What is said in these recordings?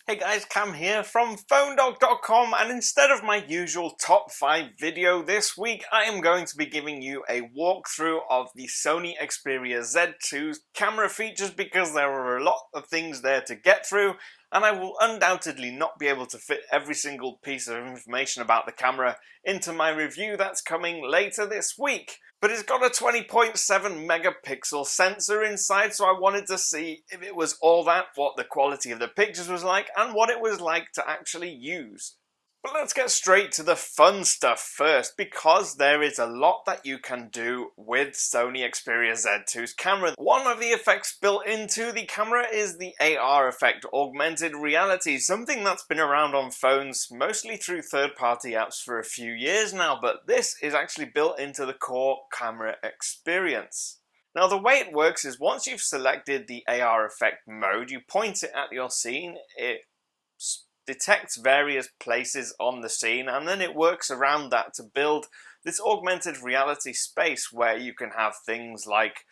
Hey guys, Cam here from PhoneDog.com, and instead of my usual top 5 video this week, I am going to be giving you a walkthrough of the Sony Xperia Z2's camera features because there are a lot of things there to get through, and I will undoubtedly not be able to fit every single piece of information about the camera into my review that's coming later this week. But it's got a 20.7 megapixel sensor inside, so I wanted to see if it was all that, what the quality of the pictures was like, and what it was like to actually use. But let's get straight to the fun stuff first, because there is a lot that you can do with Sony Xperia Z2's camera. One of the effects built into the camera is the AR effect, augmented reality, something that's been around on phones mostly through third-party apps for a few years now, but this is actually built into the core camera experience. Now the way it works is once you've selected the AR effect mode, you point it at your scene, it detects various places on the scene, and then it works around that to build this augmented reality space where you can have things like,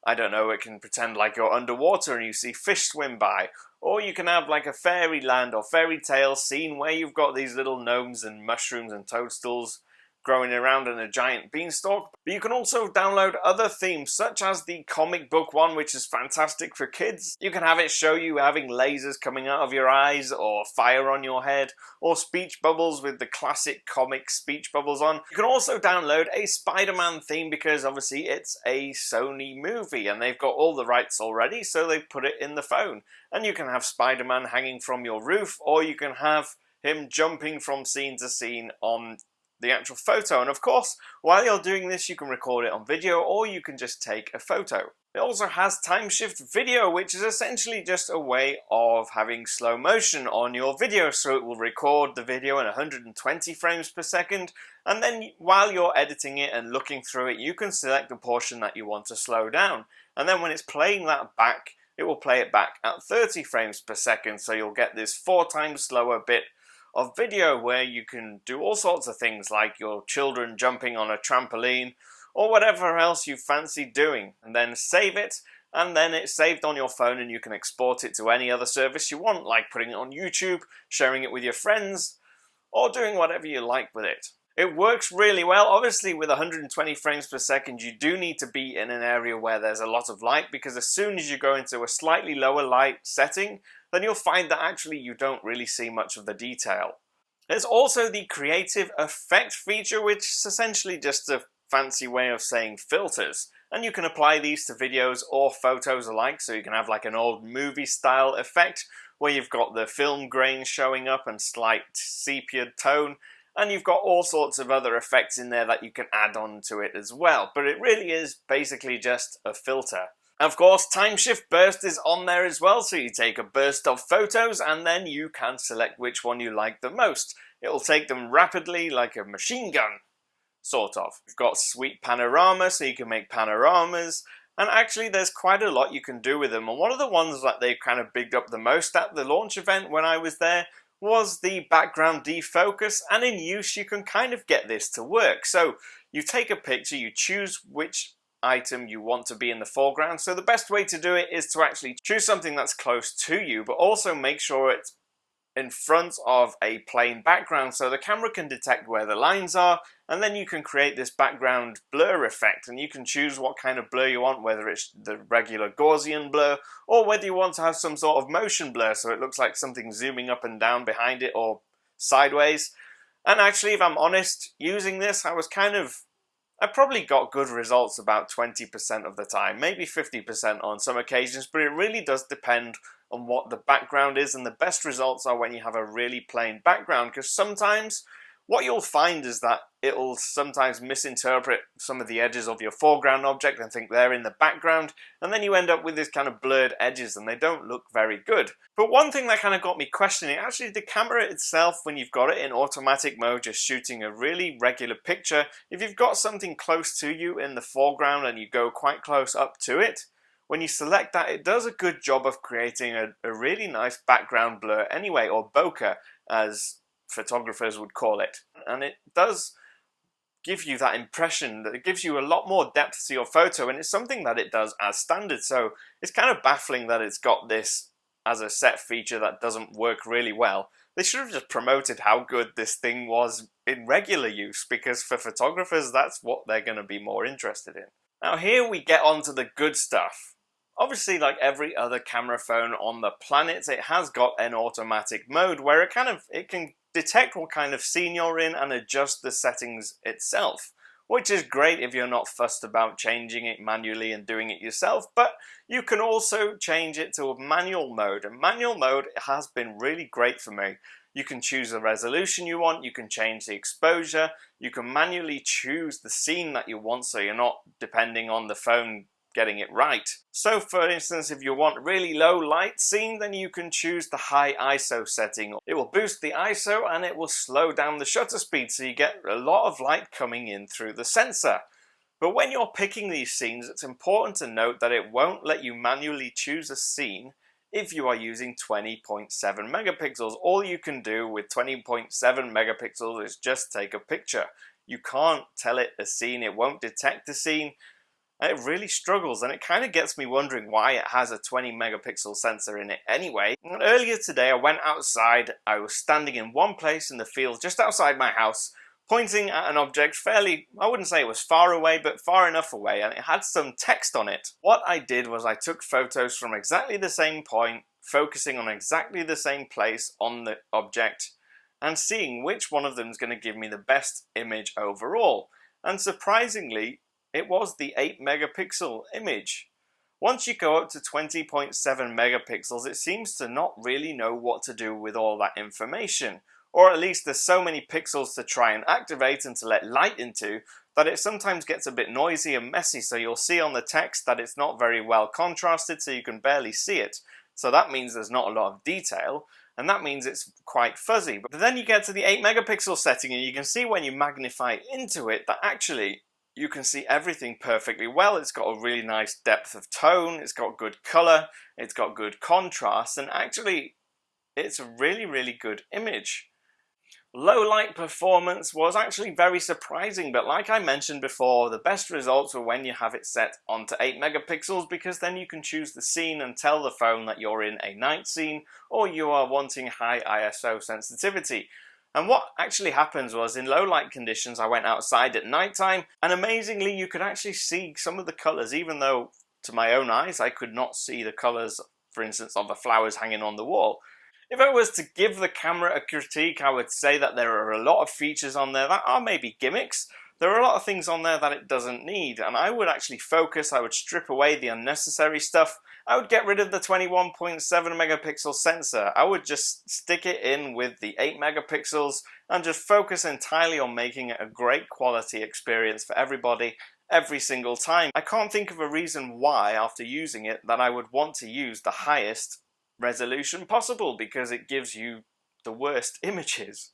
I don't know, it can pretend like you're underwater and you see fish swim by, or you can have like a fairyland or fairy tale scene where you've got these little gnomes and mushrooms and toadstools growing around in a giant beanstalk. But you can also download other themes such as the comic book one, which is fantastic for kids. You can have it show you having lasers coming out of your eyes or fire on your head, or speech bubbles with the classic comic speech bubbles on. You can also download a Spider-Man theme because obviously it's a Sony movie and they've got all the rights already, so they put it in the phone. And you can have Spider-Man hanging from your roof, or you can have him jumping from scene to scene on the actual photo, and of course while you're doing this you can record it on video or you can just take a photo. It also has time shift video, which is essentially just a way of having slow motion on your video, so it will record the video in 120 frames per second, and then while you're editing it and looking through it you can select the portion that you want to slow down, and then when it's playing that back it will play it back at 30 frames per second, so you'll get this 4 times slower bit of video where you can do all sorts of things like your children jumping on a trampoline or whatever else you fancy doing, and then save it, and then it's saved on your phone and you can export it to any other service you want, like putting it on YouTube, sharing it with your friends, or doing whatever you like with it. It works really well. Obviously with 120 frames per second you do need to be in an area where there's a lot of light, because as soon as you go into a slightly lower light setting then you'll find that actually you don't really see much of the detail. There's also the creative effect feature, which is essentially just a fancy way of saying filters, and you can apply these to videos or photos alike, so you can have like an old movie style effect where you've got the film grain showing up and slight sepia tone, and you've got all sorts of other effects in there that you can add on to it as well, but it really is basically just a filter. Of course, time shift burst is on there as well, so you take a burst of photos and then you can select which one you like the most. It will take them rapidly like a machine gun, sort of. You've got sweet panorama, so you can make panoramas, and actually there's quite a lot you can do with them, and one of the ones that they kind of bigged up the most at the launch event when I was there was the background defocus, and in use you can kind of get this to work. So you take a picture, you choose which item you want to be in the foreground, so the best way to do it is to actually choose something that's close to you, but also make sure it's in front of a plain background so the camera can detect where the lines are, and then you can create this background blur effect, and you can choose what kind of blur you want, whether it's the regular Gaussian blur or whether you want to have some sort of motion blur so it looks like something zooming up and down behind it or sideways. And actually, if I'm honest, using this I probably got good results about 20% of the time, maybe 50% on some occasions, but it really does depend on what the background is, and the best results are when you have a really plain background, because sometimes what you'll find is that it'll sometimes misinterpret some of the edges of your foreground object and think they're in the background, and then you end up with this kind of blurred edges and they don't look very good. But one thing that kind of got me questioning, actually the camera itself, when you've got it in automatic mode just shooting a really regular picture, if you've got something close to you in the foreground and you go quite close up to it, when you select that it does a good job of creating a really nice background blur anyway, or bokeh as photographers would call it, and it does give you that impression that it gives you a lot more depth to your photo, and it's something that it does as standard, so it's kind of baffling that it's got this as a set feature that doesn't work really well. They should have just promoted how good this thing was in regular use, because for photographers, that's what they're going to be more interested in. Now here we get on to the good stuff. Obviously, like every other camera phone on the planet, it has got an automatic mode where it can detect what kind of scene you're in and adjust the settings itself, which is great if you're not fussed about changing it manually and doing it yourself. But you can also change it to a manual mode, and manual mode has been really great for me. You can choose the resolution you want, you can change the exposure, you can manually choose the scene that you want, so you're not depending on the phone getting it right. So for instance, if you want really low light scene, then you can choose the high ISO setting. It will boost the ISO and it will slow down the shutter speed, so you get a lot of light coming in through the sensor. But when you're picking these scenes, it's important to note that it won't let you manually choose a scene if you are using 20.7 megapixels. All you can do with 20.7 megapixels is just take a picture. You can't tell it a scene, it won't detect a scene. It really struggles, and it kind of gets me wondering why it has a 20 megapixel sensor in it anyway. And earlier today I went outside. I was standing in one place in the field just outside my house, pointing at an object fairly, I wouldn't say it was far away, but far enough away, and it had some text on it. What I did was I took photos from exactly the same point, focusing on exactly the same place on the object, and seeing which one of them is going to give me the best image overall. And surprisingly, it was the 8 megapixel image. Once you go up to 20.7 megapixels, it seems to not really know what to do with all that information. Or at least there's so many pixels to try and activate and to let light into that it sometimes gets a bit noisy and messy. So you'll see on the text that it's not very well contrasted, so you can barely see it. So that means there's not a lot of detail, and that means it's quite fuzzy. But then you get to the 8 megapixel setting and you can see when you magnify into it that actually you can see everything perfectly well. It's got a really nice depth of tone, it's got good color, it's got good contrast, and actually it's a really, really good image. Low light performance was actually very surprising, but like I mentioned before, the best results are when you have it set onto 8 megapixels, because then you can choose the scene and tell the phone that you're in a night scene or you are wanting high ISO sensitivity. And what actually happens was, in low light conditions, I went outside at night time, and amazingly you could actually see some of the colors, even though to my own eyes I could not see the colors, for instance, of the flowers hanging on the wall. If I was to give the camera a critique, I would say that there are a lot of features on there that are maybe gimmicks. There are a lot of things on there that it doesn't need, and I would actually focus, I would strip away the unnecessary stuff. I would get rid of the 21.7 megapixel sensor. I would just stick it in with the 8 megapixels and just focus entirely on making it a great quality experience for everybody every single time. I can't think of a reason why, after using it, that I would want to use the highest resolution possible, because it gives you the worst images.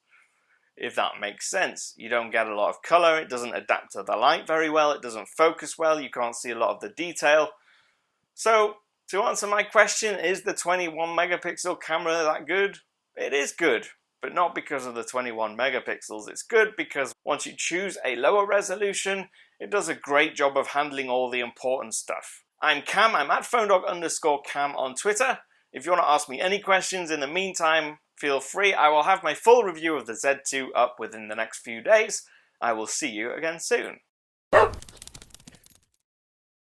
If that makes sense. You don't get a lot of color, it doesn't adapt to the light very well, it doesn't focus well, you can't see a lot of the detail. So, to answer my question, is the 21 megapixel camera that good? It is good, but not because of the 21 megapixels. It's good because once you choose a lower resolution, it does a great job of handling all the important stuff. I'm Cam, I'm at phonedog_Cam on Twitter. If you want to ask me any questions in the meantime, feel free. I will have my full review of the Z2 up within the next few days. I will see you again soon.